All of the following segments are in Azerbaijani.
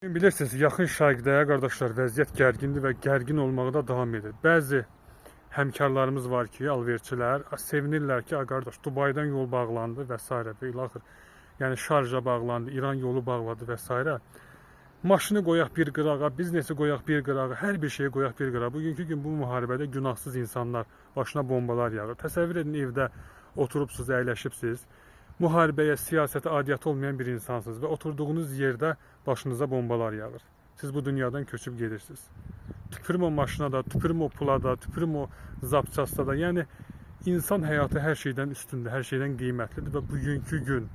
Bilirsiniz, yaxın şərqdə qardaşlar vəziyyət gərgindir və gərgin olmağa da davam edir. Bəzi həmkarlarımız var ki, alverçilər sevinirlər ki, qardaş Dubaydan yol bağlandı və s. və ilaxır. Yəni Şarja bağlandı, İran yolu bağladı və s. Maşını qoyaq bir qırağa, biznesi qoyaq bir qırağa, hər bir şeyi qoyaq bir qırağa. Bugünkü gün bu müharibədə günahsız insanlar başına bombalar yağır. Təsəvvür edin, evdə oturubsuz, əyləşibsiz. Müharibəyə, siyasətə adiyyəti olmayan bir insansınız və oturduğunuz yerdə başınıza bombalar yağır. Siz bu dünyadan köçüb gedirsiniz. Tüpürüm o maşına da, tüpürüm o pula da, tüpürüm o zapçasda da. Yəni insan həyatı hər şeydən üstündür, hər şeydən qiymətlidir və bugünkü gün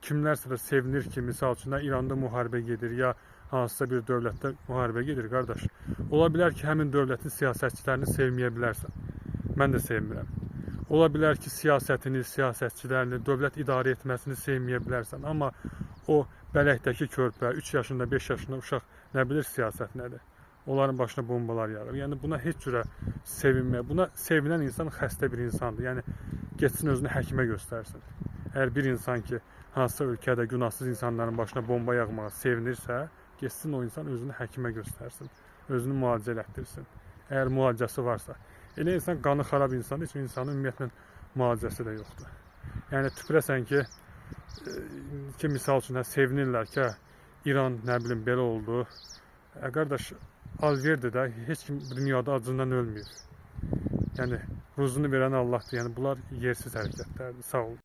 kimlərsə də sevinir ki, misal üçün İranda müharibə gedir ya hansısa bir dövlətdə müharibə gedir, qardaş. Ola bilər ki, həmin dövlətin siyasətçilərini sevməyə bilərsən. Mən də sevmirəm. Ola bilər ki, siyasətini, siyasətçilərini, dövlət idarə etməsini sevməyə bilərsən. Amma o bələkdəki körpə, 3 yaşında, 5 yaşında uşaq nə bilir siyasət nədir? Onların başına bombalar yağır. Yəni buna heç cürə sevinməyə, buna sevinən insan xəstə bir insandır. Yəni getsin özünü həkimə göstərsin. Əgər bir insan ki, hansısa ölkədə günahsız insanların başına bomba yağmağa sevinirsə, getsin o insan özünü həkimə göstərsin, özünü müalicə elətdirsin. Əgər müalicəsi varsa. Elə insan qanı xarab insan, heç insanın ümumiyyətlə müalicəsi də yoxdur. Yəni tüpürəsən ki, misal üçün sevinirlər ki, İran nə bilim belə oldu. Qardaş, alverdir də, heç kim dünyada acından ölmür. Yəni ruzunu verən Allahdır. Yəni bunlar yersiz hərəkətlərdir. Sağ olun.